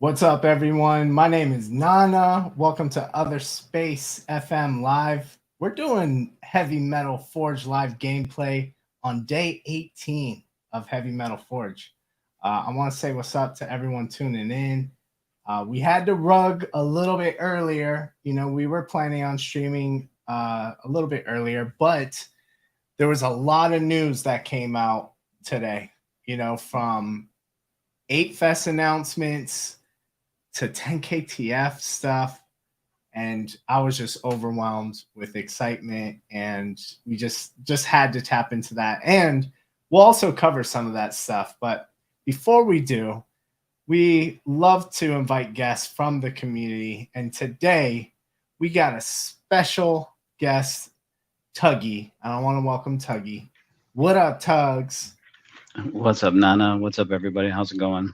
What's up, everyone? My name is Nana. Welcome to Other Space FM Live. We're doing Heavy Metal Forge live gameplay on day 18 of Heavy Metal Forge. I want to say what's up to everyone tuning in. We had to rug a little bit earlier. We were planning on streaming a little bit earlier, but there was a lot of news that came out today, from 8 Fest announcements to 10KTF stuff, and I was just overwhelmed with excitement, and we just had to tap into that, and we'll also cover some of that stuff. But before we do, we love to invite guests from the community, and today we got a special guest, Tuggy. I want to welcome Tuggy. What up, Tugs? What's up, Nana? What's up, everybody? How's it going?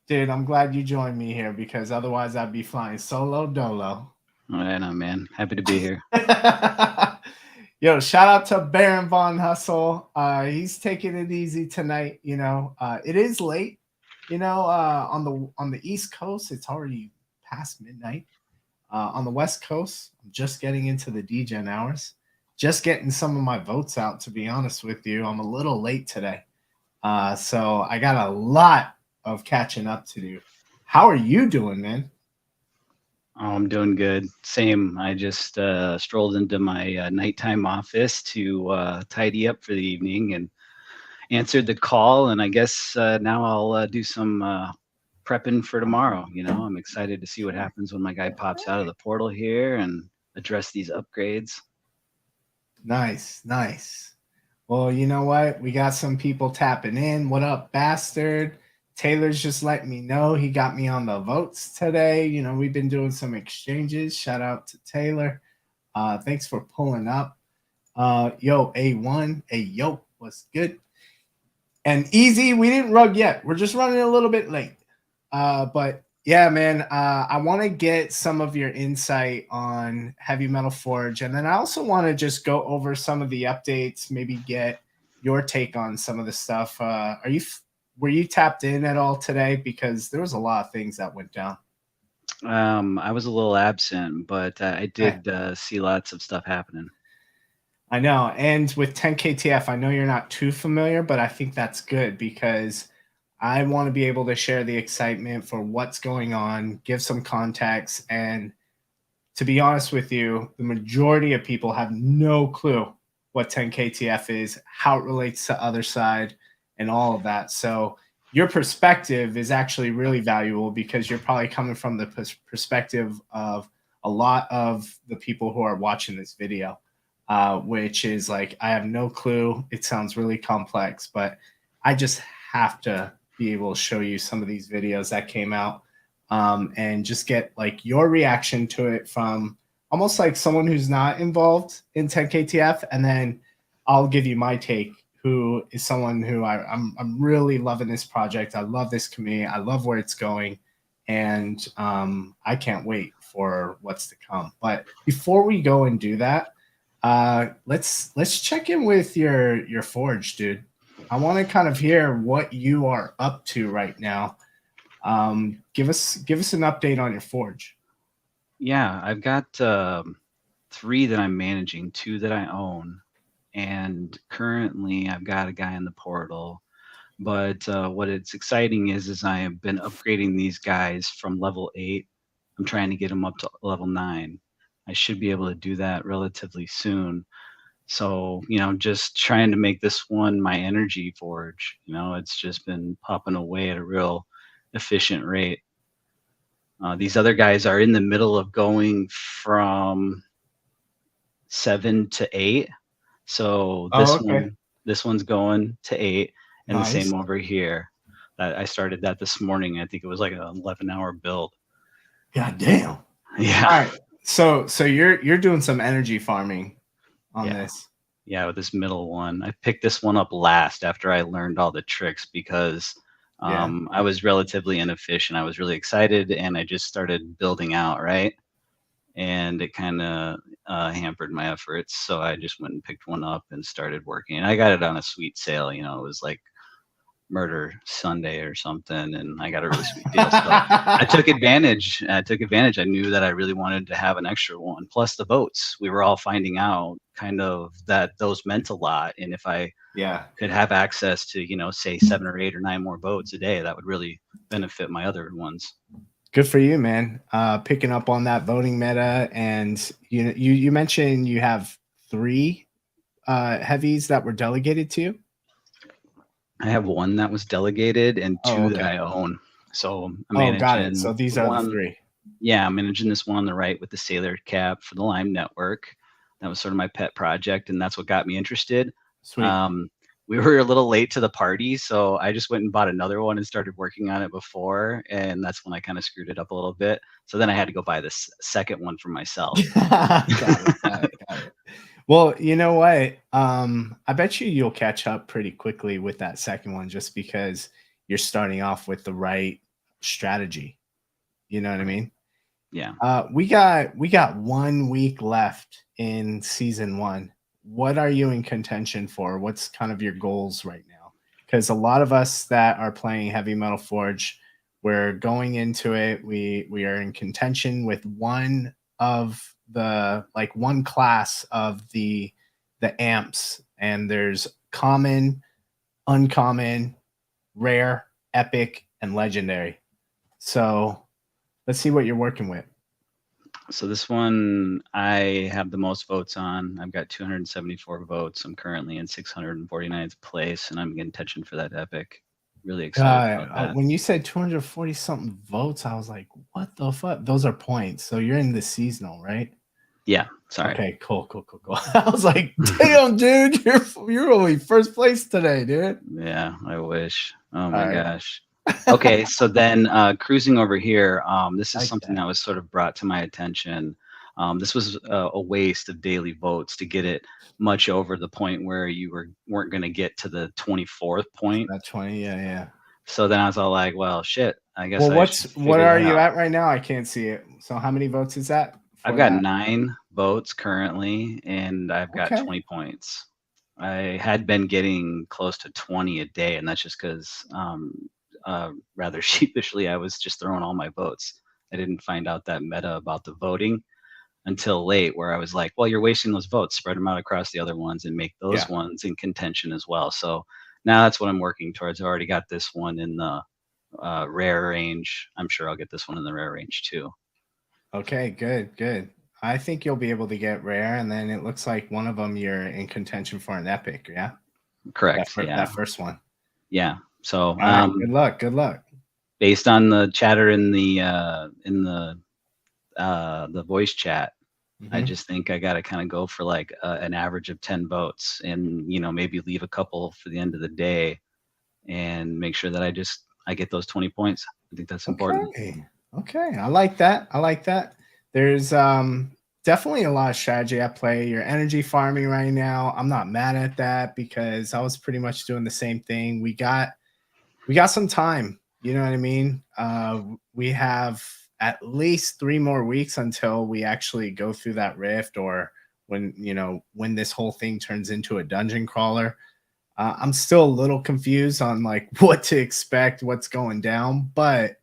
Dude, I'm glad you joined me here because otherwise I'd be flying solo dolo. I know, man. Happy to be here. Yo, shout out to Baron Von Hustle. He's taking it easy tonight. It is late. On the East Coast, it's already past midnight. On the West Coast, I'm just getting into the DGen hours. Just getting some of my votes out, to be honest with you. I'm a little late today. So I got a lot of catching up to do. How are you doing, man? Oh, I'm doing good. Same. I just strolled into my nighttime office to tidy up for the evening and answered the call. And I guess now I'll do some prepping for tomorrow. I'm excited to see what happens when my guy pops out of the portal here and address these upgrades. Nice. Well, you know what? We got some people tapping in. What up, bastard? Taylor's just letting me know he got me on the votes today. We've been doing some exchanges. Shout out to Taylor. Thanks for pulling up. Yo, A1. Hey, yo, what's good? And Easy, we didn't rug yet. We're just running a little bit late. But yeah, man, I want to get some of your insight on Heavy Metal Forge. And then I also want to just go over some of the updates, maybe get your take on some of the stuff. Were you tapped in at all today? Because there was a lot of things that went down. I was a little absent, but I did see lots of stuff happening. I know. And with 10KTF, I know you're not too familiar, but I think that's good because I want to be able to share the excitement for what's going on, give some context. And to be honest with you, the majority of people have no clue what 10KTF is, how it relates to Other Side, and all of that. So your perspective is actually really valuable because you're probably coming from the perspective of a lot of the people who are watching this video, which is like, I have no clue. It sounds really complex, but I just have to be able to show you some of these videos that came out and just get like your reaction to it from almost like someone who's not involved in 10KTF. And then I'll give you my take, who is someone who I'm really loving this project. I love this community. I love where it's going. And I can't wait for what's to come. But before we go and do that, let's check in with your Forge, dude. I want to kind of hear what you are up to right now. Give us an update on your Forge. Yeah, I've got 3 that I'm managing, 2 that I own. And currently I've got a guy in the portal, but what it's exciting is I have been upgrading these guys from level 8. I'm trying to get them up to level 9. I should be able to do that relatively soon. So, just trying to make this one my energy forge. It's just been popping away at a real efficient rate. These other guys are in the middle of going from 7 to 8. So this one's going to 8, and nice. The same over here. I started that this morning. I think it was like an 11-hour build. God damn. Yeah. All right. So you're doing some energy farming on this. Yeah, with this middle one. I picked this one up last after I learned all the tricks because I was relatively inefficient. I was really excited, and I just started building out, right? And it kind of hampered my efforts. So I just went and picked one up and started working. And I got it on a sweet sale. It was like Murder Sunday or something, and I got a really sweet deal. So I took advantage. I knew that I really wanted to have an extra one. Plus the votes. We were all finding out kind of that those meant a lot, and if I Yeah. could have access to, say 7 or 8 or 9 more votes a day, that would really benefit my other ones. Good for you, man. Picking up on that voting meta, and you mentioned you have 3 heavies that were delegated to you. I have 1 that was delegated and 2 that Okay. I own. So I'm Oh, got it. managing So these the are the one. 3. Yeah, I'm managing this one on the right with the Sailor cap for the Lime Network. That was sort of my pet project, and that's what got me interested. Sweet. We were a little late to the party, so I just went and bought another one and started working on it before, and that's when I kind of screwed it up a little bit. So then I had to go buy this second one for myself. Got it. Well, you know what? I bet you'll catch up pretty quickly with that second one, just because you're starting off with the right strategy. You know what I mean? Yeah. We got 1 week left in season 1. What are you in contention for? What's kind of your goals right now? Because a lot of us that are playing HV-MTL Forge, we're going into it. We are in contention with one class of the amps, and there's common, uncommon, rare, epic, and legendary. So let's see what you're working with. So this one I have the most votes on. I've got 274 votes. I'm currently in 649th place, and I'm in contention for that epic. Really excited about that. When you said 240 something votes, I was like, what the fuck? Those are points. So you're in the seasonal, right? Yeah. Sorry. Okay, cool. I was like, damn, dude, you're only first place today, dude. Yeah, I wish. Oh my gosh. Okay, so then cruising over here, this is something that was sort of brought to my attention. This was a waste of daily votes to get it much over the point where you weren't going to get to the 24th point. That 20, yeah. So then I was all like, well, shit, I guess Well, I should what figure are that you out. at right now? I can't see it. So how many votes is that? I've got 9 votes currently, and I've got Okay. 20 points. I had been getting close to 20 a day, and that's just because rather sheepishly, I was just throwing all my votes. I didn't find out that meta about the voting until late, where I was like, well, you're wasting those votes, spread them out across the other ones and make those ones in contention as well. So now that's what I'm working towards. I already got this one in the rare range. I'm sure I'll get this one in the rare range too. Okay, good. I think you'll be able to get rare, and then it looks like one of them you're in contention for an epic, yeah? Correct. That first one. Yeah. So good luck. Based on the chatter in the voice chat, I just think I got to kind of go for like an average of 10 votes, and maybe leave a couple for the end of the day, and make sure that I get those 20 points. I think that's important. Okay. I like that. There's definitely a lot of strategy at play. You're energy farming right now. I'm not mad at that, because I was pretty much doing the same thing. We got some time. You know what I mean? We have at least 3 more weeks until we actually go through that rift, or when this whole thing turns into a dungeon crawler. I'm still a little confused on like what to expect, what's going down, but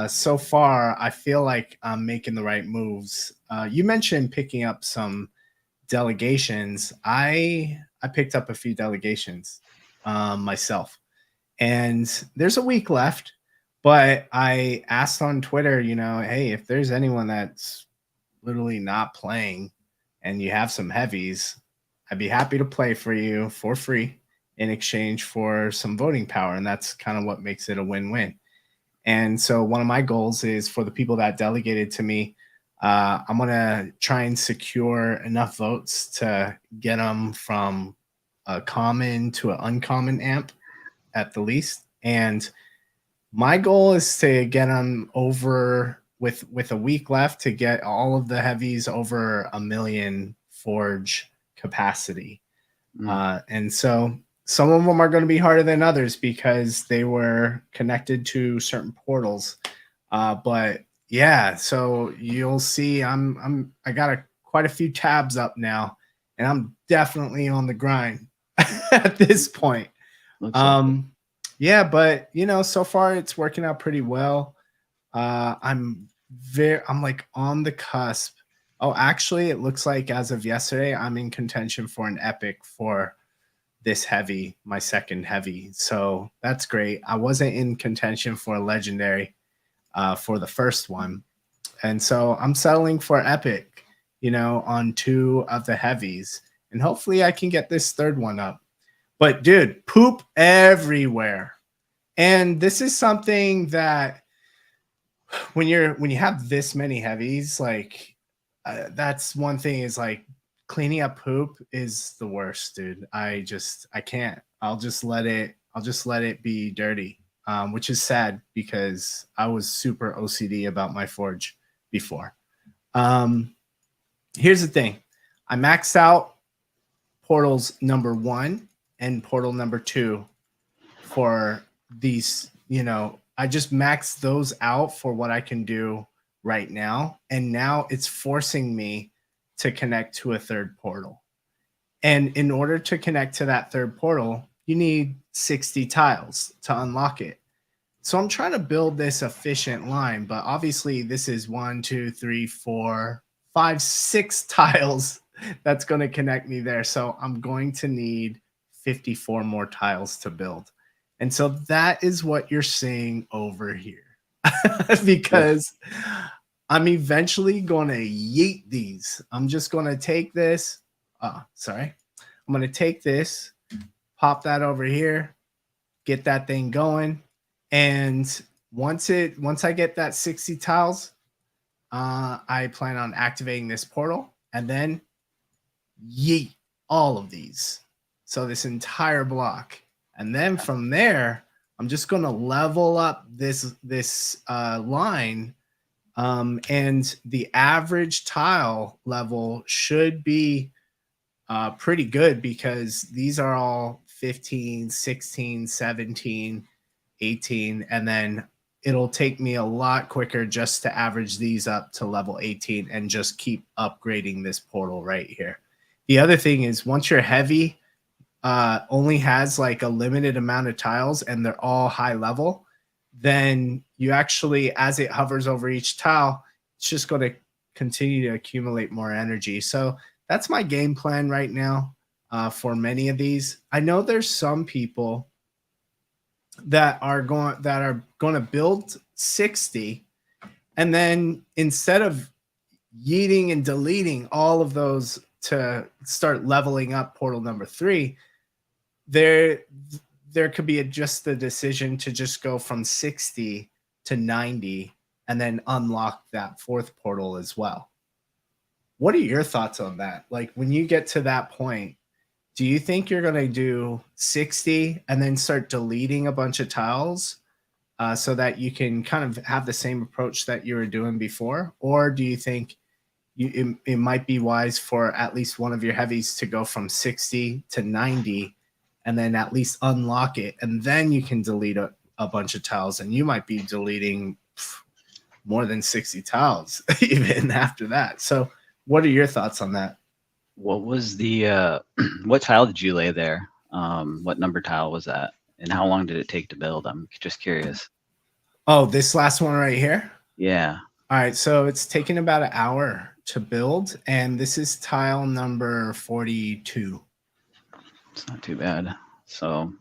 so far I feel like I'm making the right moves. You mentioned picking up some delegations. I picked up a few delegations myself, and there's a week left, but I asked on Twitter, hey, if there's anyone that's literally not playing and you have some heavies, I'd be happy to play for you for free in exchange for some voting power. And that's kind of what makes it a win-win. And so one of my goals is, for the people that delegated to me, I'm going to try and secure enough votes to get them from a common to an uncommon amp at the least. And my goal is to get them over with a week left, to get all of the heavies over 1 million forge capacity. And so some of them are going to be harder than others because they were connected to certain portals. But yeah, so you'll see I got quite a few tabs up now, and I'm definitely on the grind at this point. Yeah, but you know, so far it's working out pretty well. I'm like on the cusp. Oh, actually, it looks like as of yesterday, I'm in contention for an epic for this heavy, my second heavy. So that's great. I wasn't in contention for a legendary for the first one. And so I'm settling for epic, you know, on two of the heavies. And hopefully I can get this third one up. But dude, poop everywhere. And this is something that when you have this many heavies, like that's one thing is like cleaning up poop is the worst, dude. I can't. I'll just let it be dirty, which is sad because I was super OCD about my forge before. Um, Here's the thing: I maxed out portals number 1 and portal number 2 for these, you know, I just maxed those out for what I can do right now. And now it's forcing me to connect to a third portal. And in order to connect to that third portal, you need 60 tiles to unlock it. So I'm trying to build this efficient line, but obviously this is 1, 2, 3, 4, 5, 6 tiles that's going to connect me there. So I'm going to need 54 more tiles to build. And so that is what you're seeing over here. Because I'm eventually going to yeet these. I'm just going to take this. Sorry. I'm going to take this, pop that over here, get that thing going. And once I get that 60 tiles, I plan on activating this portal and then yeet all of these. So this entire block. And then from there, I'm just going to level up this line. And the average tile level should be pretty good because these are all 15, 16, 17, 18, and then it'll take me a lot quicker just to average these up to level 18 and just keep upgrading this portal right here. The other thing is once you're heavy, only has like a limited amount of tiles and they're all high level, then you actually, as it hovers over each tile, it's just going to continue to accumulate more energy. So that's my game plan right now for many of these. I know there's some people that are going to build 60, and then instead of yeeting and deleting all of those to start leveling up portal number 3, there could be just the decision to just go from 60 to 90 and then unlock that fourth portal as well. What are your thoughts on that? Like when you get to that point, do you think you're going to do 60 and then start deleting a bunch of tiles so that you can kind of have the same approach that you were doing before? Or do you think it might be wise for at least one of your heavies to go from 60 to 90 and then at least unlock it, and then you can delete a bunch of tiles, and you might be deleting more than 60 tiles even after that. So what are your thoughts on that? What was the what tile did you lay there? What number tile was that? And how long did it take to build? I'm just curious. Oh, this last one right here? Yeah. All right, so it's taken about an hour to build, and this is tile number 42. It's not too bad. So,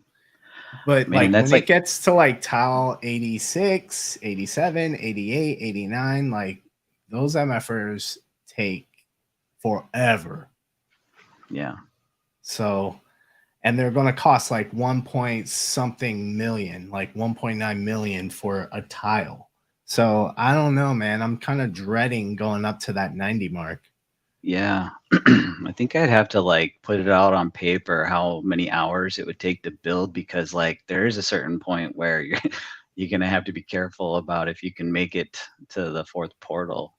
but man, like that's when like, it gets to like tile 86, 87, 88, 89, like those MFers take forever. yeah. So, and they're going to cost like 1 point something million, like 1.9 million for a tile. So I don't know, man. I'm kind of dreading going up to that 90 mark. Yeah. I think I'd have to like put it out on paper how many hours it would take to build, because like there is a certain point where you're going to have to be careful about if you can make it to the fourth portal.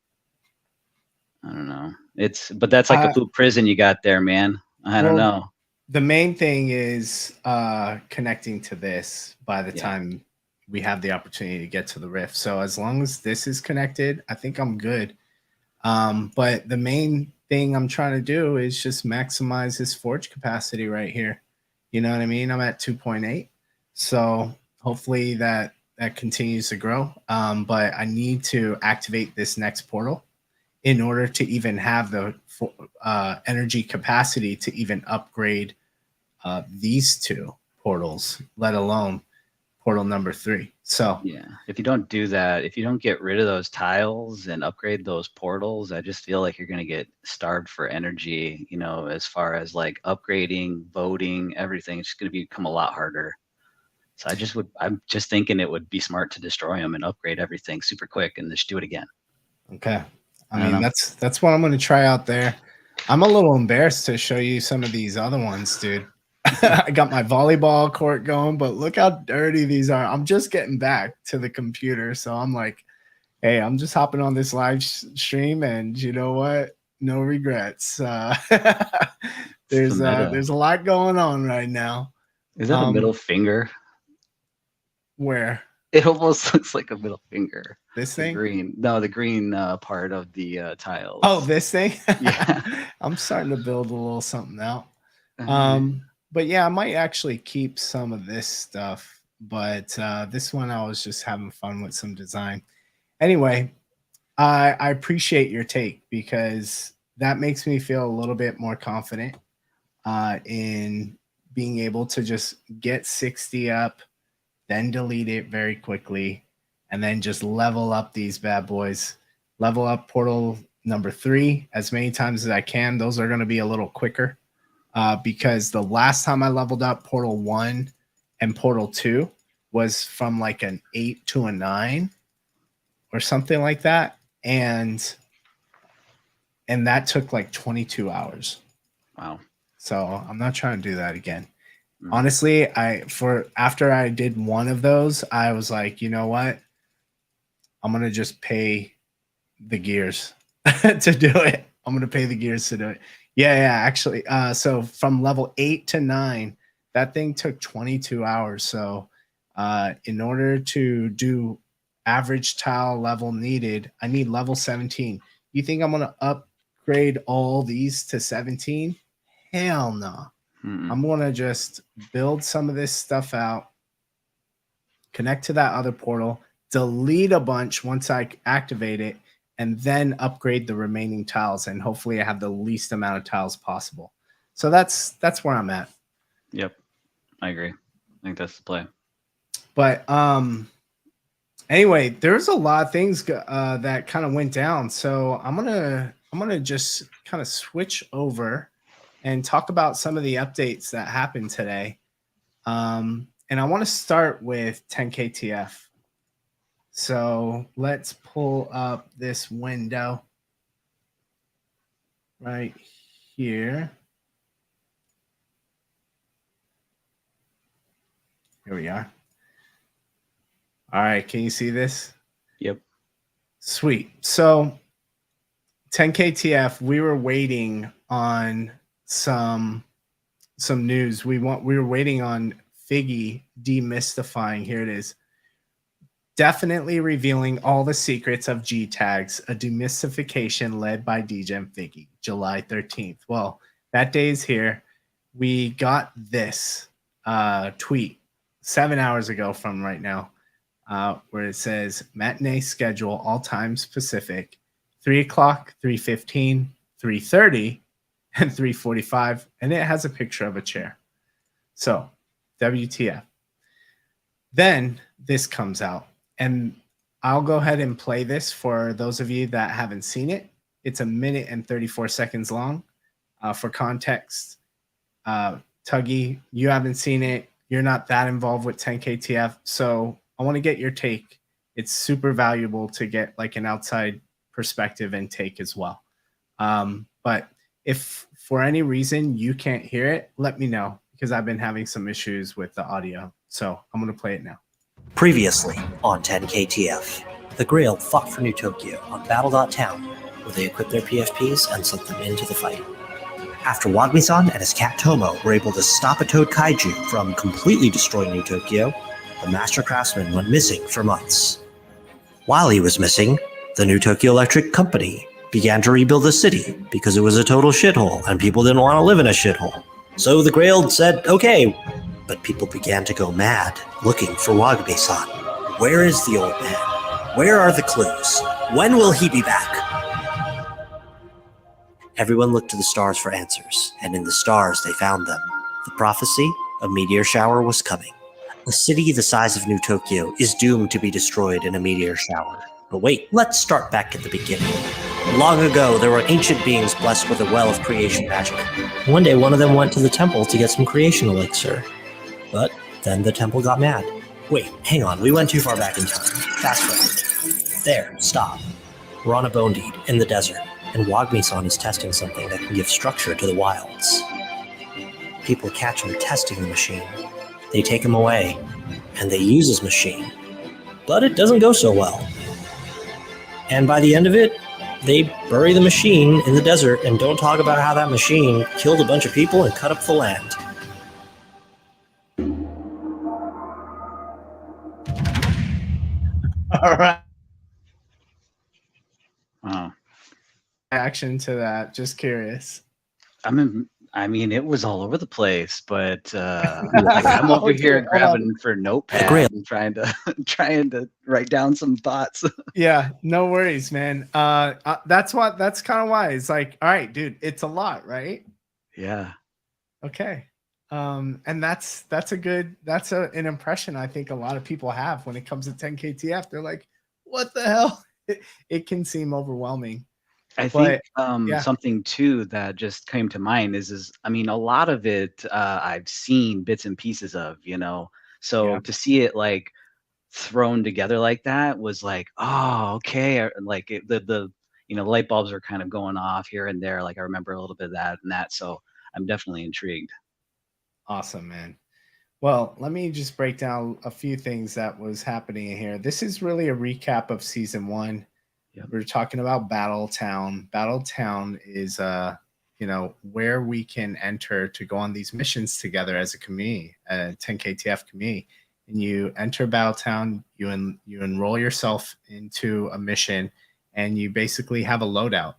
I don't know. But that's like a poop prison you got there, man. I don't know. The main thing is connecting to this by the time we have the opportunity to get to the rift. So as long as this is connected, I think I'm good. But the main thing I'm trying to do is just maximize this forge capacity right here. You know what I mean? I'm at 2.8. So hopefully that continues to grow. But I need to activate this next portal in order to even have the energy capacity to even upgrade these two portals, let alone portal number 3. So yeah, if you don't do that, if you don't get rid of those tiles and upgrade those portals, I just feel like you're going to get starved for energy, you know, as far as like upgrading, voting, everything. It's going to become a lot harder. So I'm just thinking it would be smart to destroy them and upgrade everything super quick and just do it again. Okay. I mean, that's what I'm going to try out there. I'm a little embarrassed to show you some of these other ones, dude. I got my volleyball court going, but look how dirty these are. I'm just getting back to the computer, so I'm like, hey, I'm just hopping on this live stream, and you know what? No regrets. There's a lot going on right now. Is that a middle finger? Where? It almost looks like a middle finger. This thing? The green part of the tiles. Oh, this thing? Yeah. I'm starting to build a little something out. But yeah, I might actually keep some of this stuff. But this one, I was just having fun with some design. Anyway, I appreciate your take because that makes me feel a little bit more confident in being able to just get 60 up, then delete it very quickly, and then just level up these bad boys. Level up portal number 3 as many times as I can. Those are going to be a little quicker because the last time I leveled up portal 1 and portal 2 was from like an 8 to a 9 or something like that. And that took like 22 hours. Wow. So I'm not trying to do that again. Honestly, after I did one of those, I was like, you know what? I'm going to just pay the gears to do it. I'm going to pay the gears to do it. Yeah, actually. So from level 8 to 9, that thing took 22 hours. So in order to do average tile level needed, I need level 17. You think I'm going to upgrade all these to 17? Hell no. I'm going to just build some of this stuff out, connect to that other portal, delete a bunch once I activate it, and then upgrade the remaining tiles. And hopefully I have the least amount of tiles possible. So that's where I'm at. Yep. I agree. I think that's the play. But anyway, there's a lot of things that kind of went down. So I'm gonna just kind of switch over and talk about some of the updates that happened today. And I want to start with 10KTF. So let's pull up this window right here. Here we are. All right, can you see this? Yep. Sweet. So 10KTF, we were waiting on some news. We were waiting on Figgy demystifying. Here it is. Definitely revealing all the secrets of G tags, a demystification led by DGen Figgy, July 13th. Well, that day is here. We got this tweet 7 hours ago from right now, where it says matinee schedule all times Pacific, 3 o'clock, 3:15, 3:30, and 3:45, and it has a picture of a chair. So, WTF. Then this comes out, and I'll go ahead and play this for those of you that haven't seen it. It's 1 minute and 34 seconds long. For context, Tuggy, you haven't seen it. You're not that involved with 10KTF, so I want to get your take. It's super valuable to get like an outside perspective and take as well. But if for any reason you can't hear it, let me know because I've been having some issues with the audio. So I'm going to play it now. Previously on 10KTF, the Grail fought for New Tokyo on Battle.town, where they equipped their PFPs and sent them into the fight. After Wagmi-san and his cat Tomo were able to stop a Toad Kaiju from completely destroying New Tokyo, the Master Craftsman went missing for months. While he was missing, the New Tokyo Electric Company began to rebuild the city because it was a total shithole and people didn't want to live in a shithole. So the Grail said, okay, But people began to go mad, looking for Wagme-san. Where is the old man? Where are the clues? When will he be back? Everyone looked to the stars for answers, and in the stars they found them. The prophecy, a meteor shower was coming. A city the size of New Tokyo is doomed to be destroyed in a meteor shower. But wait, let's start back at the beginning. Long ago, there were ancient beings blessed with a well of creation magic. One day, one of them went to the temple to get some creation elixir. But then the temple got mad. Wait, hang on, we went too far back in time. Fast forward. There, stop. We're on a bone deed in the desert, and Wagme-san is testing something that can give structure to the wilds. People catch him testing the machine. They take him away, and they use his machine. But it doesn't go so well. And by the end of it, they bury the machine in the desert and don't talk about how that machine killed a bunch of people and cut up the land. All right. Wow. Action to that. Just curious. I mean, it was all over the place, but like I'm over here grabbing for notepad and trying to write down some thoughts. Yeah, no worries, man. That's kind of why it's like, all right, dude, it's a lot, right? Yeah. Okay. And that's an impression I think a lot of people have when it comes to 10KTF. They're like, what the hell? It can seem overwhelming. I think something too that just came to mind is I mean, a lot of it I've seen bits and pieces of, so to see it like thrown together like that was like, oh, okay. Like the light bulbs are kind of going off here and there. Like I remember a little bit of that and that. So I'm definitely intrigued. Awesome, man. Well, let me just break down a few things that was happening here. This is really a recap of season 1. Yep. We're talking about Battletown. Battletown is, where we can enter to go on these missions together as a community, a 10KTF community. And you enter Battletown, you enroll yourself into a mission, and you basically have a loadout.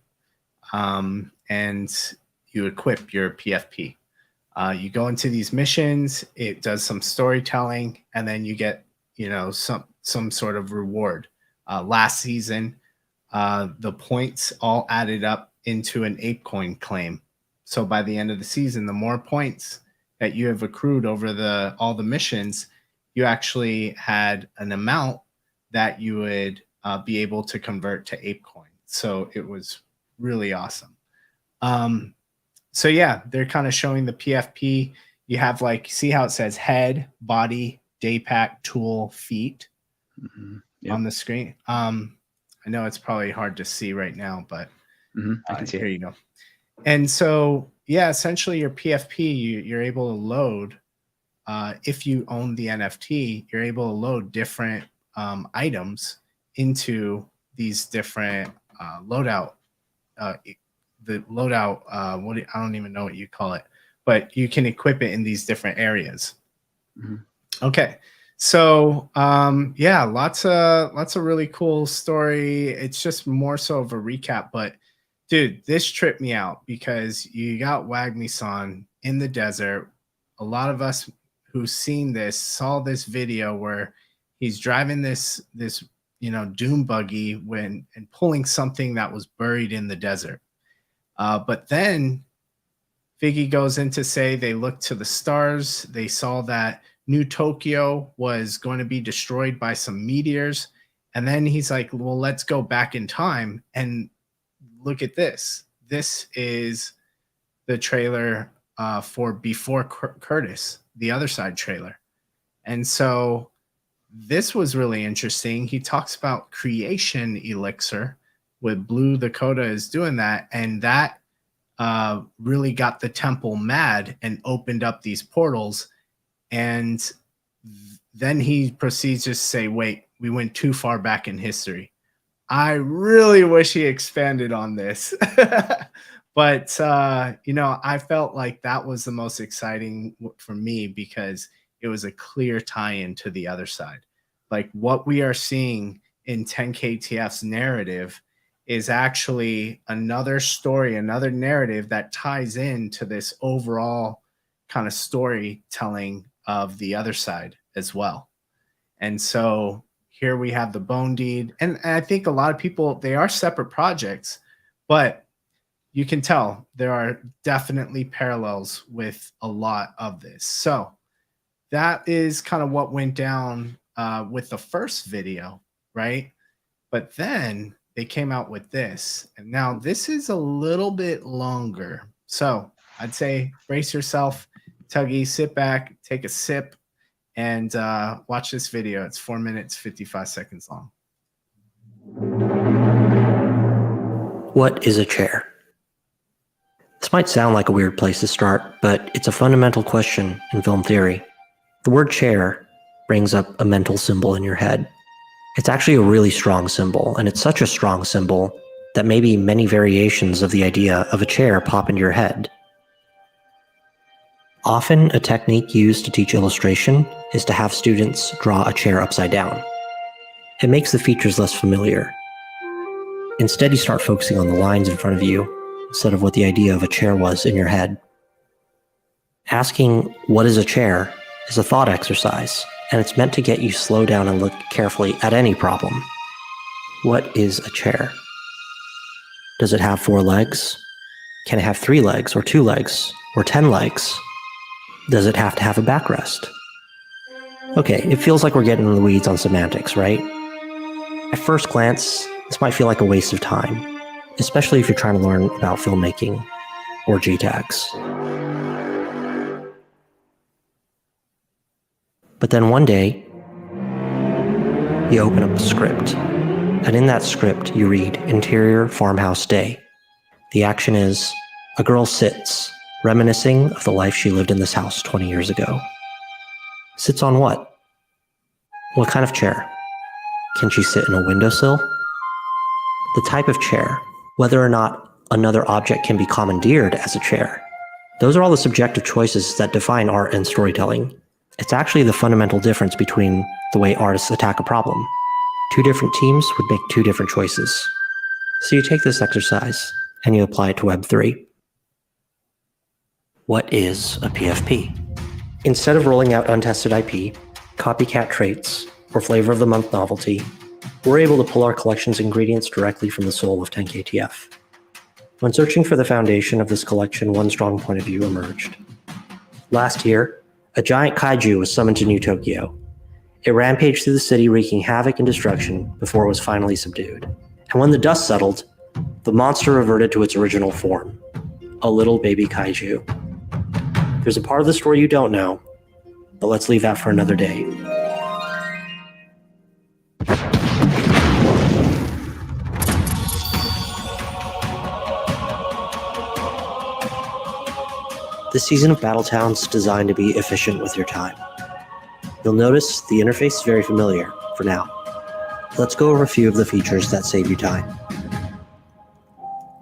And you equip your PFP. You go into these missions, it does some storytelling, and then you get, some sort of reward. Last season, the points all added up into an ApeCoin claim. So by the end of the season, the more points that you have accrued over all the missions, you actually had an amount that you would be able to convert to ApeCoin. So it was really awesome. So yeah, they're kind of showing the PFP. You have see how it says head, body, daypack, tool, feet on the screen. I know it's probably hard to see right now, but I can see here you go. And so, yeah, essentially your PFP, you're able to load, if you own the NFT, you're able to load different items into these different loadout. The loadout, I don't even know what you call it, but you can equip it in these different areas. Okay. So, lots of really cool story. It's just more so of a recap, but dude, this tripped me out because you got Wagme-san in the desert. A lot of us who've seen this saw this video where he's driving this doom buggy and pulling something that was buried in the desert. But then Figgy goes in to say they looked to the stars. They saw that New Tokyo was going to be destroyed by some meteors. And then he's like, well, let's go back in time and look at this. This is the trailer for Before Curtis, the other side trailer. And so this was really interesting. He talks about creation elixir with Blue Dakota is doing that. And that really got the temple mad and opened up these portals. And then he proceeds to say, wait, we went too far back in history. I really wish he expanded on this. But, I felt like that was the most exciting for me because it was a clear tie-in to the other side. Like what we are seeing in 10KTF's narrative is actually another story, another narrative that ties into this overall kind of storytelling of the other side as well. And so here we have the bone deed. And I think a lot of people, they are separate projects, but you can tell there are definitely parallels with a lot of this. So that is kind of what went down with the first video, right? But then they came out with this. And now this is a little bit longer. So I'd say brace yourself, Tuggy, sit back, take a sip, and watch this video. It's 4 minutes, 55 seconds long. What is a chair? This might sound like a weird place to start, but it's a fundamental question in film theory. The word chair brings up a mental symbol in your head. It's actually a really strong symbol, and it's such a strong symbol that maybe many variations of the idea of a chair pop into your head. Often, a technique used to teach illustration is to have students draw a chair upside down. It makes the features less familiar. Instead, you start focusing on the lines in front of you instead of what the idea of a chair was in your head. Asking, what is a chair, is a thought exercise, and it's meant to get you slow down and look carefully at any problem. What is a chair? Does it have 4 legs? Can it have 3 legs, or 2 legs, or 10 legs? Does it have to have a backrest? Okay, it feels like we're getting in the weeds on semantics, right? At first glance, this might feel like a waste of time, especially if you're trying to learn about filmmaking or G-tags. But then one day, you open up a script, and in that script you read Interior Farmhouse Day. The action is, a girl sits, reminiscing of the life she lived in this house 20 years ago. Sits on what? What kind of chair? Can she sit in a windowsill? The type of chair, whether or not another object can be commandeered as a chair. Those are all the subjective choices that define art and storytelling. It's actually the fundamental difference between the way artists attack a problem. 2 different teams would make 2 different choices. So you take this exercise and you apply it to Web 3. What is a PFP? Instead of rolling out untested IP, copycat traits, or flavor of the month novelty, we're able to pull our collection's ingredients directly from the soul of 10KTF. When searching for the foundation of this collection, one strong point of view emerged. Last year, a giant kaiju was summoned to New Tokyo. It rampaged through the city, wreaking havoc and destruction before it was finally subdued. And when the dust settled, the monster reverted to its original form, a little baby kaiju. There's a part of the story you don't know, but let's leave that for another day. This season of Battletown's designed to be efficient with your time. You'll notice the interface is very familiar for now. Let's go over a few of the features that save you time.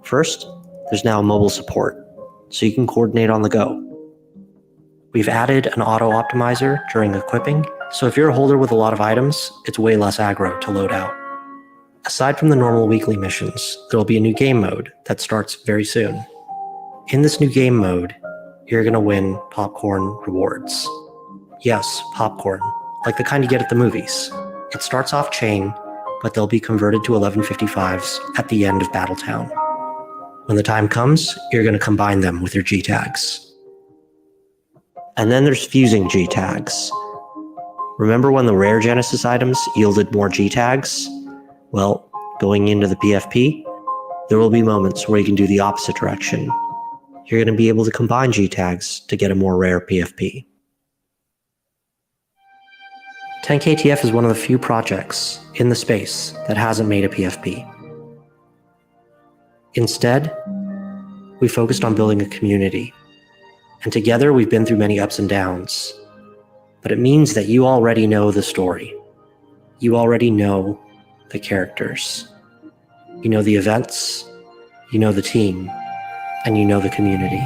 First, there's now mobile support, so you can coordinate on the go. We've added an auto optimizer during equipping, so if you're a holder with a lot of items, it's way less aggro to load out. Aside from the normal weekly missions, there will be a new game mode that starts very soon. In this new game mode, you're going to win popcorn rewards. Yes, popcorn, like the kind you get at the movies. It starts off chain, but they'll be converted to 1155s at the end of Battletown. When the time comes, you're going to combine them with your G-tags. And then there's fusing G-tags. Remember when the rare Genesis items yielded more G-tags? Well, going into the PFP, there will be moments where you can do the opposite direction. You're going to be able to combine G-tags to get a more rare PFP. 10KTF is one of the few projects in the space that hasn't made a PFP. Instead, we focused on building a community. And together we've been through many ups and downs. But it means that you already know the story. You already know the characters. You know the events, you know the team, and you know the community.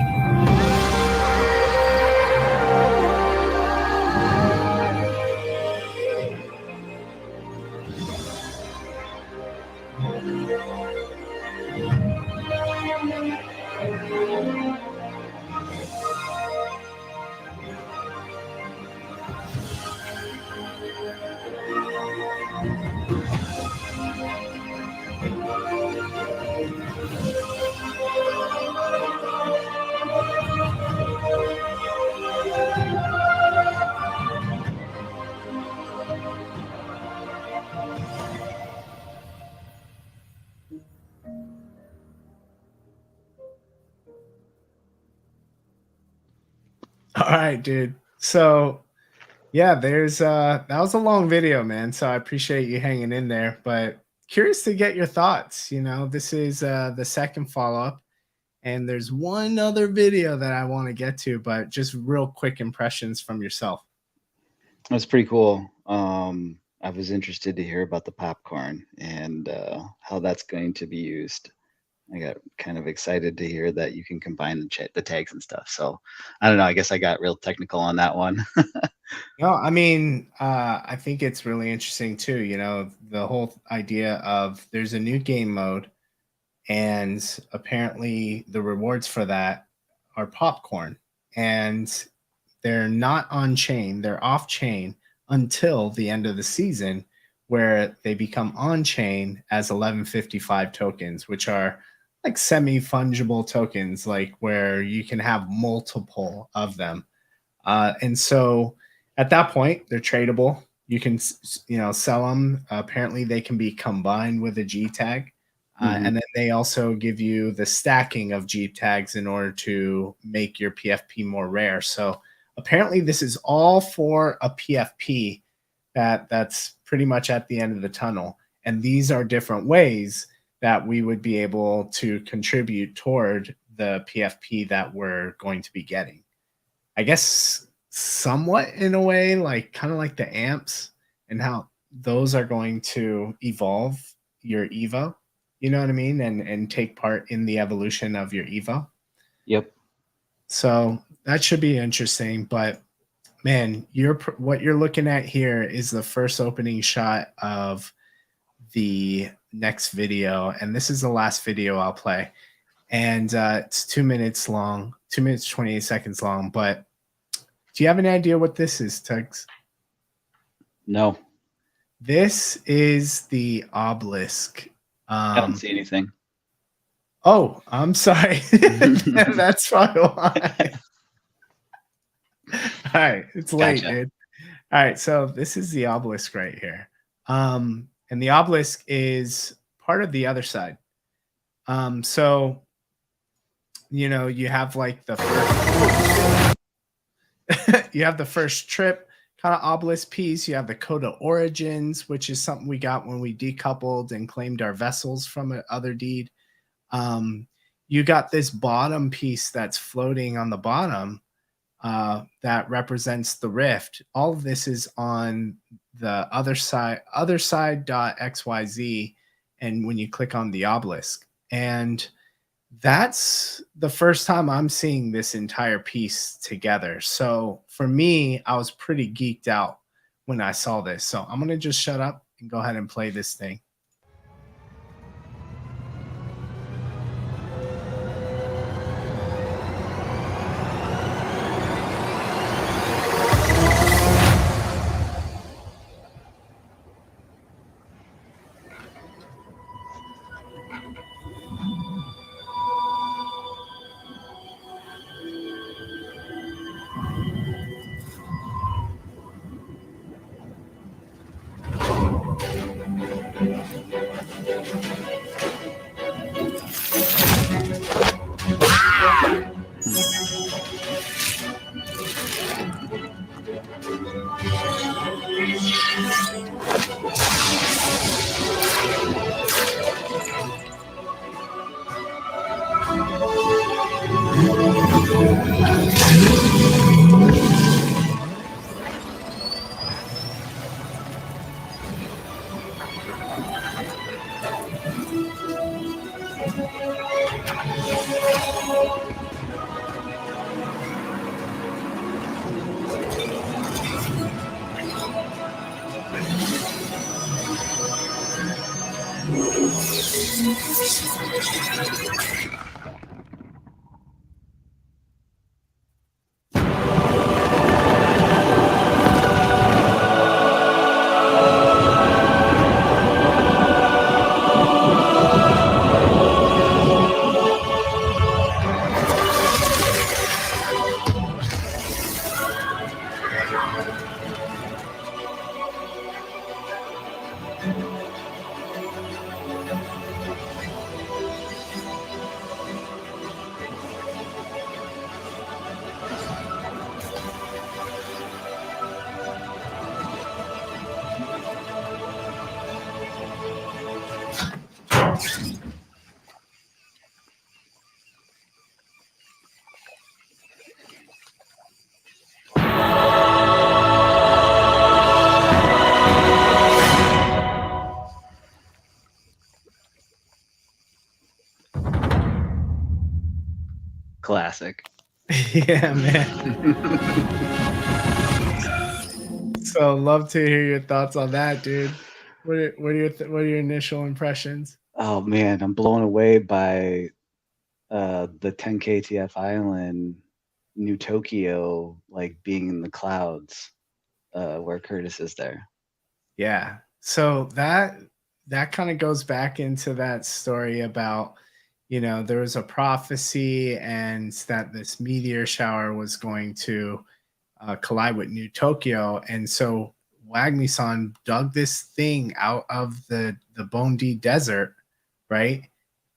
All right, dude. So yeah, there's that was a long video, man. So I appreciate you hanging in there. But curious to get your thoughts. This is the second follow-up, and there's one other video that I want to get to, but just real quick impressions from yourself. That's pretty cool. I was interested to hear about the popcorn and how that's going to be used. I got kind of excited to hear that you can combine the tags and stuff. So I don't know. I guess I got real technical on that one. No, I mean, I think it's really interesting too. The whole idea of there's a new game mode, and apparently the rewards for that are popcorn, and they're not on chain, they're off chain until the end of the season, where they become on chain as 1155 tokens, which are like semi fungible tokens, like where you can have multiple of them. And so at that point, they're tradable. You can, sell them. Apparently, they can be combined with a G tag. And then they also give you the stacking of G tags in order to make your PFP more rare. So apparently, this is all for a PFP that's pretty much at the end of the tunnel. And these are different ways that we would be able to contribute toward the PFP that we're going to be getting. I guess somewhat in a way, like kind of like the amps and how those are going to evolve your Evo. You know what I mean? And take part in the evolution of your Evo. Yep. So that should be interesting. But man, what you're looking at here is the first opening shot of the next video, and this is the last video I'll play. And it's 2 minutes long, 2 minutes 28 seconds long. But do you have any idea what this is, Tugs? No. This is the obelisk. I don't see anything. Oh, I'm sorry. That's probably why. All right, it's late, Gotcha. dude. All right, so this is the obelisk right here. And the obelisk is part of the other side. So you have like the first you have the first trip kind of obelisk piece. You have the Coda Origins, which is something we got when we decoupled and claimed our vessels from another deed. You got this bottom piece that's floating on the bottom that represents the rift. All of this is on the other side.xyz, and when you click on the obelisk, and that's the first time I'm seeing this entire piece together. So for me, I was pretty geeked out when I saw this. So I'm going to just shut up and go ahead and play this thing. Classic. Yeah, man. So love to hear your thoughts on that, dude. What are your initial impressions? Oh man, I'm blown away by the 10 KTF Island, New Tokyo, like being in the clouds, where Curtis is there. Yeah. So that kind of goes back into that story about, there was a prophecy and that this meteor shower was going to collide with New Tokyo. And so Wagmi-san dug this thing out of the Bondi Desert, right?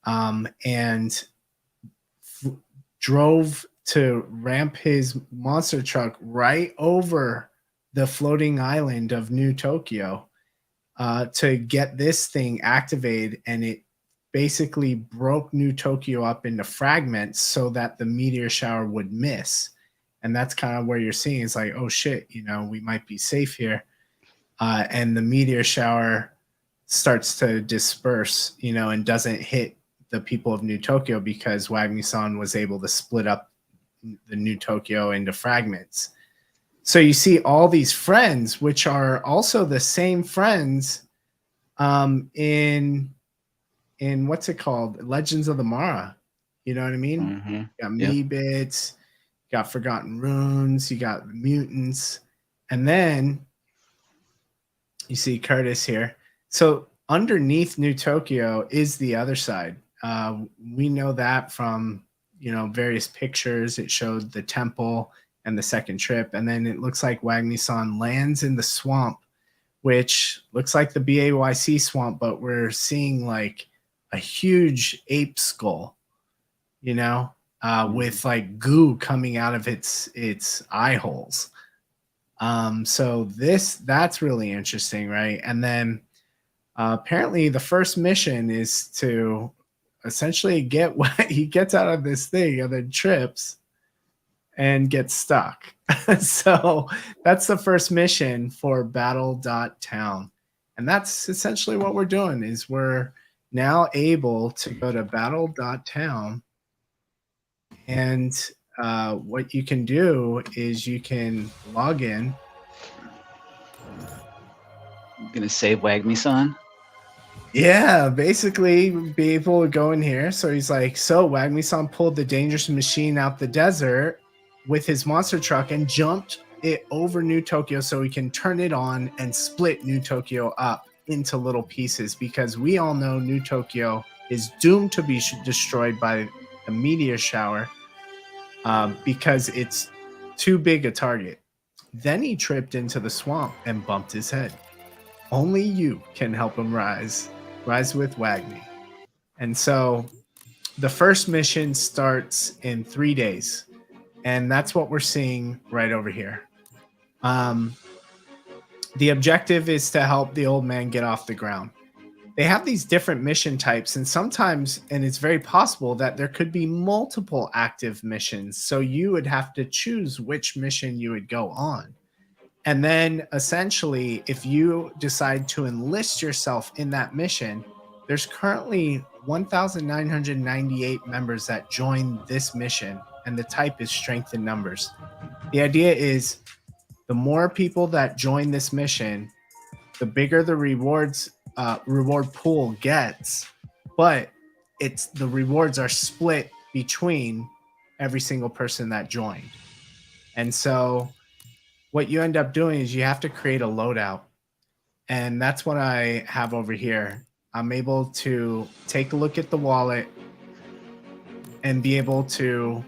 And drove to ramp his monster truck right over the floating island of New Tokyo to get this thing activated, and it basically broke New Tokyo up into fragments so that the meteor shower would miss. And that's kind of where you're seeing it's like, oh shit, we might be safe here. And the meteor shower starts to disperse, and doesn't hit the people of New Tokyo because Wagmi-san was able to split up the New Tokyo into fragments. So you see all these friends, which are also the same friends in what's it called? Legends of the Mara. You know what I mean? Mm-hmm. You got Meebits, you got Forgotten Runes, you got mutants, and then you see Curtis here. So underneath New Tokyo is the other side. We know that from various pictures. It showed the temple and the second trip, and then it looks like Wagmi-san lands in the swamp, which looks like the BAYC swamp, but we're seeing like a huge ape skull, with like goo coming out of its eye holes. So that's really interesting, right? And then apparently the first mission is to essentially get what he gets out of this thing and then trips and gets stuck. So that's the first mission for Battle.town. And that's essentially what we're doing is we're now able to go to Battle.town, and what you can do is you can log in. I'm gonna save Wagmi-san. Yeah, basically be able to go in here. So he's like, so Wagmi-san pulled the dangerous machine out the desert with his monster truck and jumped it over New Tokyo so he can turn it on and split New Tokyo up into little pieces, because we all know New Tokyo is doomed to be destroyed by a meteor shower because it's too big a target. Then he tripped into the swamp and bumped his head. Only you can help him rise with Wagmi. And so the first mission starts in 3 days, and that's what we're seeing right over here. The objective is to help the old man get off the ground. They have these different mission types, and sometimes, and it's very possible that there could be multiple active missions. So you would have to choose which mission you would go on. And then essentially, if you decide to enlist yourself in that mission, there's currently 1,998 members that join this mission, and the type is strength in numbers. The idea is the more people that join this mission, the bigger the reward pool gets, but the rewards are split between every single person that joined. And so what you end up doing is you have to create a loadout. And that's what I have over here. I'm able to take a look at the wallet and be able to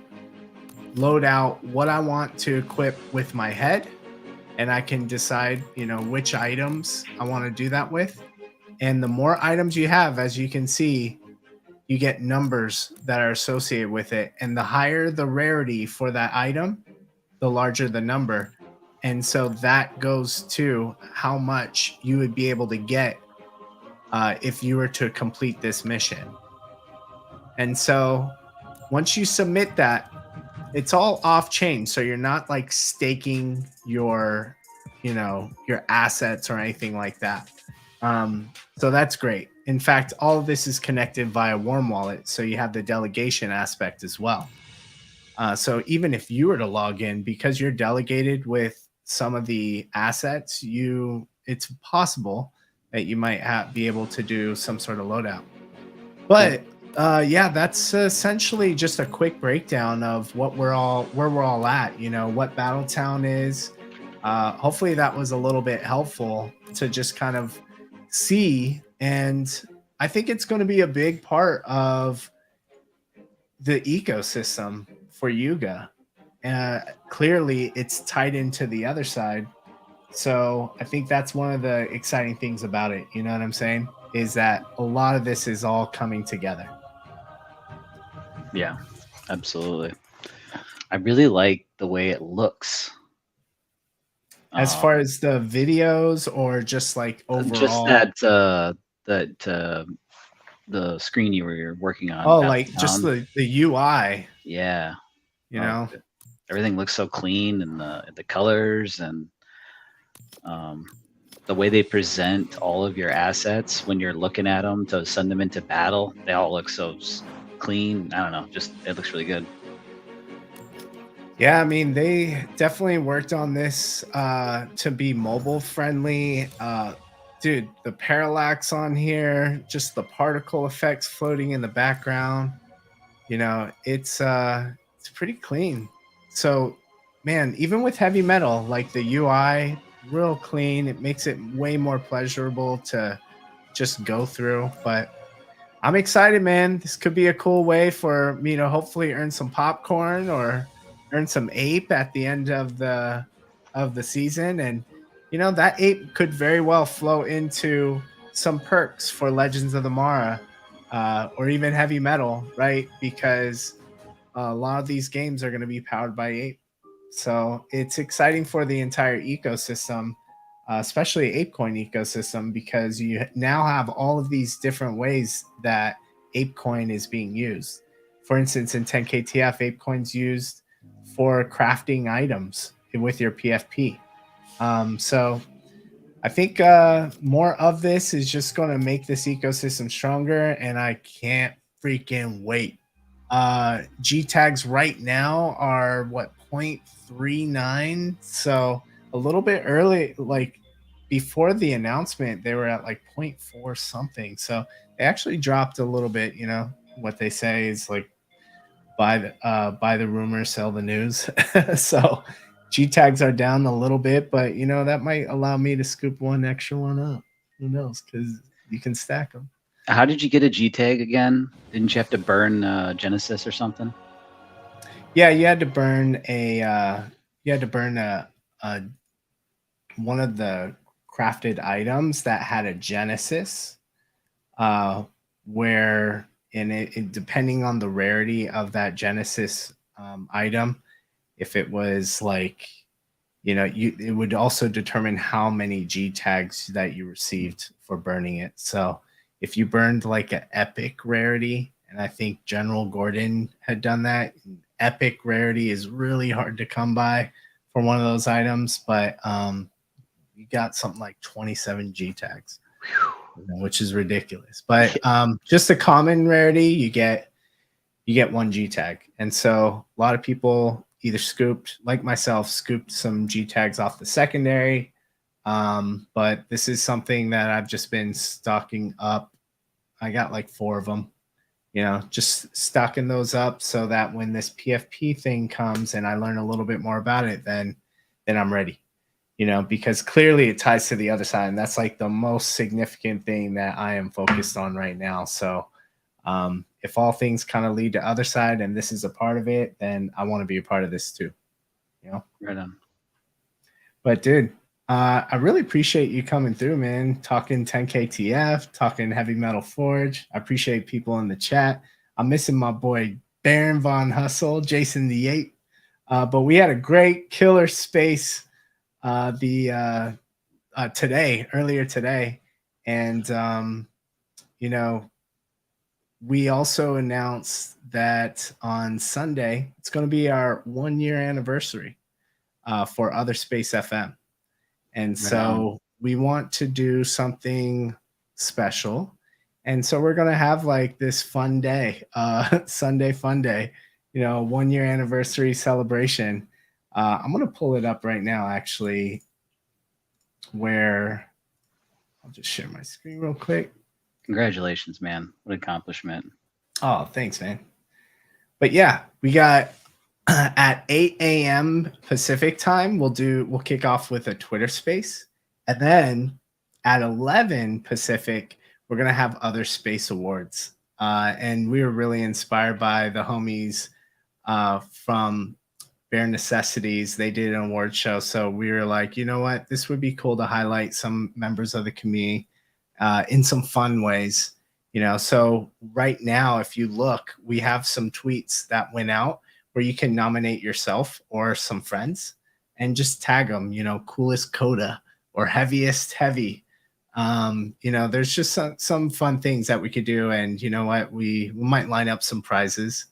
load out what I want to equip with my head. And I can decide, which items I want to do that with. And the more items you have, as you can see, you get numbers that are associated with it. And the higher the rarity for that item, the larger the number. And so that goes to how much you would be able to get if you were to complete this mission. And so once you submit that, it's all off chain. So you're not like staking your, your assets or anything like that. So that's great. In fact, all of this is connected via warm wallet. So you have the delegation aspect as well. So even if you were to log in, because you're delegated with some of the assets, it's possible that you might be able to do some sort of loadout. But yeah, that's essentially just a quick breakdown of where we're all at. What Battletown is. Hopefully that was a little bit helpful to just kind of see, and I think it's going to be a big part of the ecosystem for Yuga. Clearly, it's tied into the other side. So I think that's one of the exciting things about it. You know what I'm saying? Is that a lot of this is all coming together. Yeah, absolutely. I really like the way it looks. As far as the videos, or just like overall, just the screen you were working on. Oh, like just the UI. Yeah, know, everything looks so clean, and the colors and the way they present all of your assets when you're looking at them to send them into battle. They all look so clean. I don't know, just it looks really good. Yeah, I mean, they definitely worked on this to be mobile friendly. Dude, the parallax on here, just the particle effects floating in the background. It's pretty clean. So, man, even with heavy metal, like the UI, real clean. It makes it way more pleasurable to just go through. But I'm excited, man. This could be a cool way for me to hopefully earn some popcorn or earn some ape at the end of the season. And that ape could very well flow into some perks for Legends of the Mara, or even heavy metal, right? Because a lot of these games are going to be powered by ape. So it's exciting for the entire ecosystem, especially ApeCoin ecosystem, because you now have all of these different ways that ApeCoin is being used. For instance, in 10KTF, ApeCoin's used for crafting items with your PFP. So I think more of this is just going to make this ecosystem stronger, and I can't freaking wait. G tags right now are what, 0.39, so a little bit early. Like before the announcement, they were at like 0.4 something, so they actually dropped a little bit. What they say is like buy the rumor, sell the news. So G tags are down a little bit, but that might allow me to scoop one extra one up. Who knows? Because you can stack them. How did you get a G tag again? Didn't you have to burn Genesis or something? Yeah, you had to burn one of the crafted items that had a Genesis, where it depending on the rarity of that Genesis item, if it was like, it would also determine how many G tags that you received for burning it. So if you burned like an epic rarity, and I think General Gordon had done that, epic rarity is really hard to come by for one of those items, but you got something like 27 G tags, which is ridiculous. But just a common rarity, you get one G tag. And so a lot of people either scooped, like myself, scooped some G tags off the secondary. But this is something that I've just been stocking up. I got like 4 of them, just stocking those up so that when this PFP thing comes and I learn a little bit more about it, then I'm ready, because clearly it ties to the other side. And that's like the most significant thing that I am focused on right now. So if all things kind of lead to other side and this is a part of it, then I want to be a part of this too. Right on. But dude, I really appreciate you coming through, man. Talking 10KTF, talking Heavy Metal Forge. I appreciate people in the chat. I'm missing my boy Baron Von Hustle, Jason the Ape. But we had a great killer space earlier today. And we also announced that on Sunday, it's going to be our 1-year anniversary for Other Space FM. And so we want to do something special. And so we're going to have like this fun day, Sunday fun day, 1-year anniversary celebration. I'm going to pull it up right now, actually, where I'll just share my screen real quick. Congratulations, man. What an accomplishment. Oh, thanks, man. But yeah, we got at 8 a.m. Pacific time, we'll kick off with a Twitter space. And then at 11 Pacific, we're going to have Other Space Awards. And we were really inspired by the homies from Bare Necessities. They did an award show. So we were like, you know what? This would be cool to highlight some members of the community in some fun ways. So right now, if you look, we have some tweets that went out where you can nominate yourself or some friends and just tag them, coolest coda or heaviest heavy. There's just some fun things that we could do. And you know what? We might line up some prizes.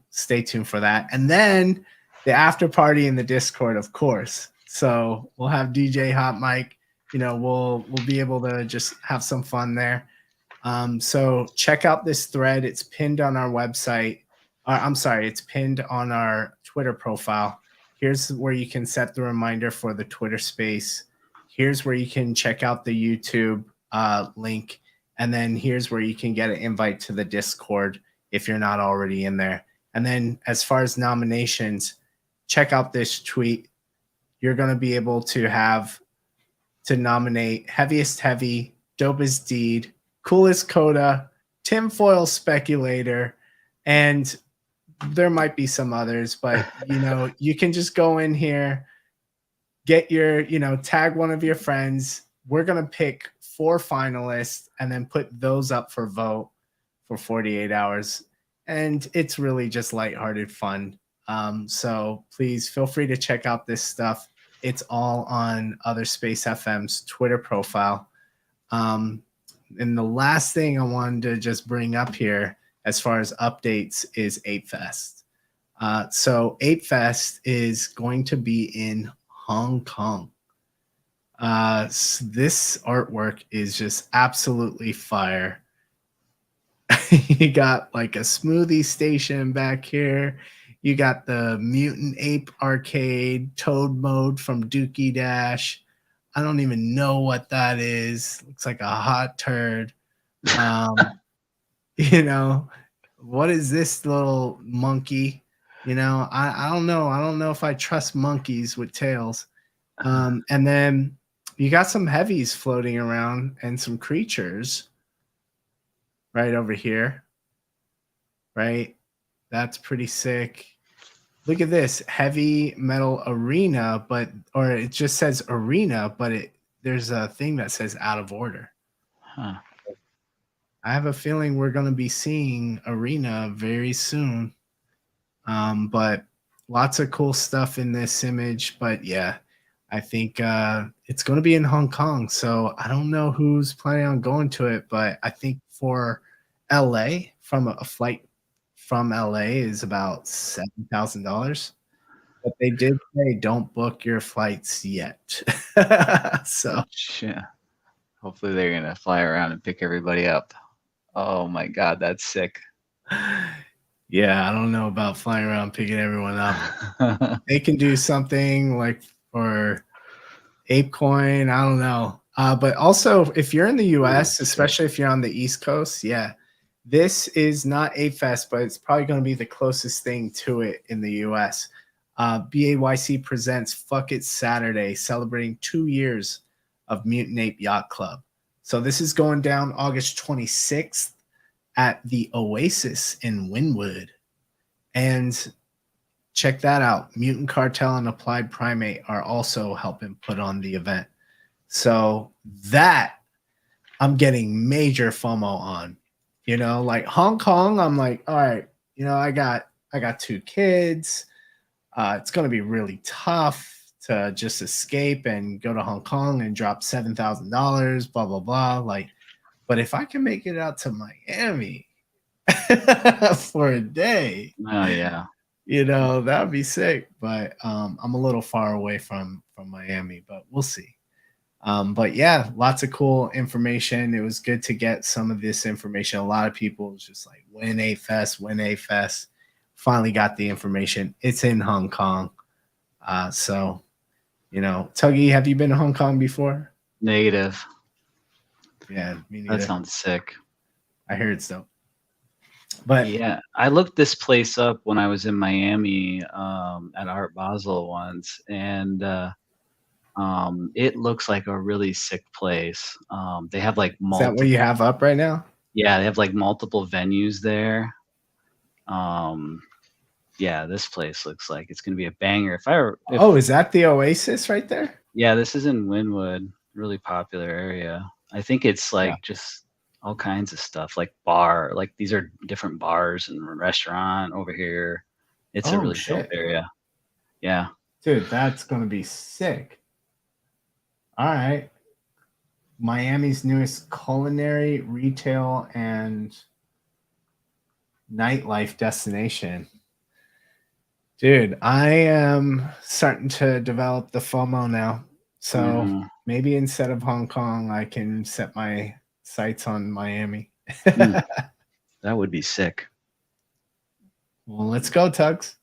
Stay tuned for that. And then the after party in the Discord, of course. So we'll have DJ Hot Mic. We'll be able to just have some fun there. So check out this thread. It's pinned on our website. It's pinned on our Twitter profile. Here's where you can set the reminder for the Twitter space. Here's where you can check out the YouTube link. And then here's where you can get an invite to the Discord if you're not already in there. And then as far as nominations, check out this tweet. You're going to be able to nominate Heaviest Heavy, Dopest Deed, Coolest Coda, Tinfoil Speculator, and there might be some others, but you can just go in here, get your, tag one of your friends. We're going to pick 4 finalists and then put those up for vote for 48 hours. And it's really just lighthearted fun. So please feel free to check out this stuff. It's all on Other Space FM's Twitter profile. And the last thing I wanted to just bring up here as far as updates is 8Fest. So 8Fest is going to be in Hong Kong. This artwork is just absolutely fire. You got like a smoothie station back here. You got the Mutant Ape Arcade Toad mode from Dookie Dash. I don't even know what that is. Looks like a hot turd. What is this little monkey? I don't know. I don't know if I trust monkeys with tails. And then you got some heavies floating around and some creatures right over here. Right? That's pretty sick. Look at this heavy metal arena, or it just says arena, but there's a thing that says out of order. Huh. I have a feeling we're going to be seeing arena very soon. But lots of cool stuff in this image. But yeah, I think it's going to be in Hong Kong. So I don't know who's planning on going to it, but I think for LA, from a flight from LA is about $7,000. But they did say don't book your flights yet. So yeah. Hopefully they're going to fly around and pick everybody up. Oh my God, that's sick. Yeah, I don't know about flying around picking everyone up. They can do something like for ApeCoin. I don't know. But also, if you're in the US, especially if you're on the East Coast, yeah, this is not ApeFest, but it's probably going to be the closest thing to it in the US. BAYC presents Fuck It Saturday, celebrating 2 years of Mutant Ape Yacht Club. So this is going down August 26th at the Oasis in Wynwood. And check that out. Mutant Cartel and Applied Primate are also helping put on the event. So that I'm getting major FOMO on. Like Hong Kong, I'm like, all right, I got 2 kids. It's going to be really tough to just escape and go to Hong Kong and drop $7,000, blah, blah, blah. But if I can make it out to Miami for a day, Oh yeah. that would be sick. But I'm a little far away from Miami, but we'll see. But yeah, lots of cool information. It was good to get some of this information. A lot of people was just like, when A Fest. Finally got the information. It's in Hong Kong. So, Tuggy, have you been to Hong Kong before? Negative. Yeah, me neither. That sounds sick. I heard it's dope. But yeah, I looked this place up when I was in Miami at Art Basel once, and it looks like a really sick place. They have like is that what you have up right now? Yeah, they have like multiple venues there. Yeah, this place looks like it's gonna be a banger. Is that the Oasis right there? Yeah, this is in Wynwood, really popular area. I think it's like just all kinds of stuff, like these are different bars and restaurant over here. It's a really dope area. Yeah. Dude, that's gonna be sick. All right. Miami's newest culinary, retail, and nightlife destination. Dude, I am starting to develop the FOMO now. So maybe instead of Hong Kong, I can set my sights on Miami. That would be sick. Well, let's go, Tugs.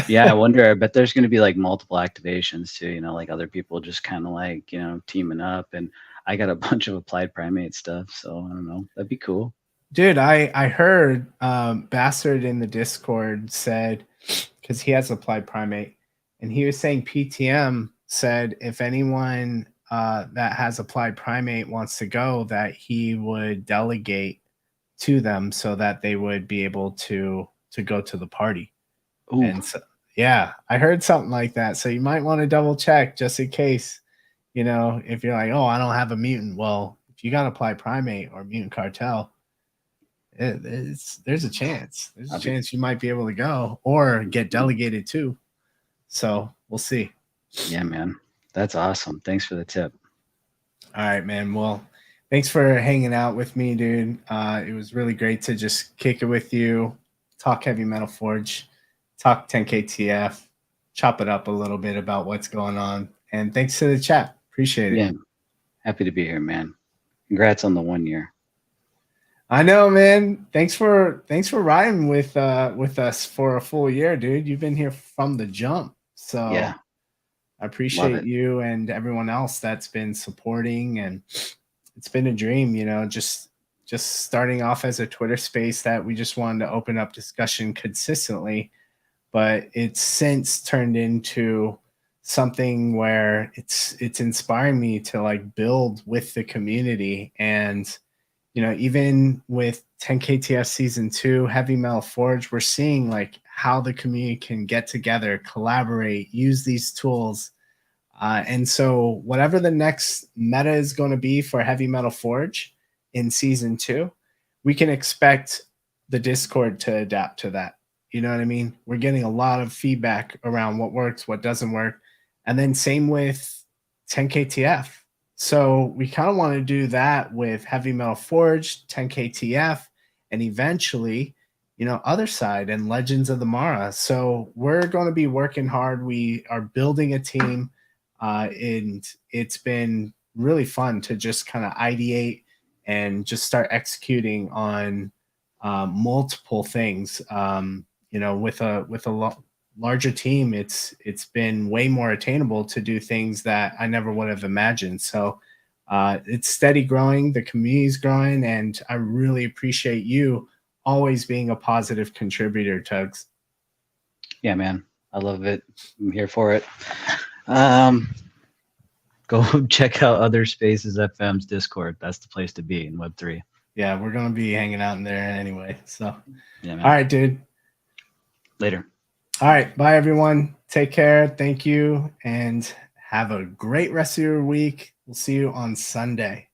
Yeah, I bet there's going to be like multiple activations too, like other people just kind of like, teaming up. And I got a bunch of Applied Primate stuff. So I don't know. That'd be cool. Dude, I heard Bastard in the Discord said, because he has Applied Primate, and he was saying PTM said if anyone that has Applied Primate wants to go, that he would delegate to them so that they would be able to go to the party. Ooh. And so, yeah, I heard something like that. So you might want to double check just in case, if you're like, oh, I don't have a mutant. Well, if you got Applied Primate or Mutant Cartel, there's a chance. There's a chance you might be able to go or get delegated too. So we'll see. Yeah, man. That's awesome. Thanks for the tip. All right, man. Well, thanks for hanging out with me, dude. It was really great to just kick it with you, talk Heavy Metal Forge, talk 10KTF, chop it up a little bit about what's going on. And thanks to the chat. Appreciate it. Yeah. Happy to be here, man. Congrats on the 1 year. I know, man. Thanks for riding with us for a full year, dude. You've been here from the jump. So yeah, I appreciate you and everyone else that's been supporting, and it's been a dream, just starting off as a Twitter space that we just wanted to open up discussion consistently, but it's since turned into something where it's inspiring me to like build with the community. And even with 10KTF Season 2, Heavy Metal Forge, we're seeing like how the community can get together, collaborate, use these tools. And so whatever the next meta is going to be for Heavy Metal Forge in Season 2, we can expect the Discord to adapt to that. You know what I mean? We're getting a lot of feedback around what works, what doesn't work. And then same with 10KTF. So we kind of want to do that with Heavy Metal Forge, 10KTF, and eventually, Other Side and Legends of the Mara. So we're going to be working hard. We are building a team, and it's been really fun to just kind of ideate and just start executing on multiple things. With a larger team, it's been way more attainable to do things that I never would have imagined. So it's steady growing, the community's growing, and I really appreciate you always being a positive contributor, Tugs. Yeah, man. I love it. I'm here for it. Go check out Other Spaces FM's Discord. That's the place to be in Web3. Yeah, we're going to be hanging out in there anyway. So, yeah, man. All right, dude. Later. All right. Bye, everyone. Take care. Thank you. And have a great rest of your week. We'll see you on Sunday.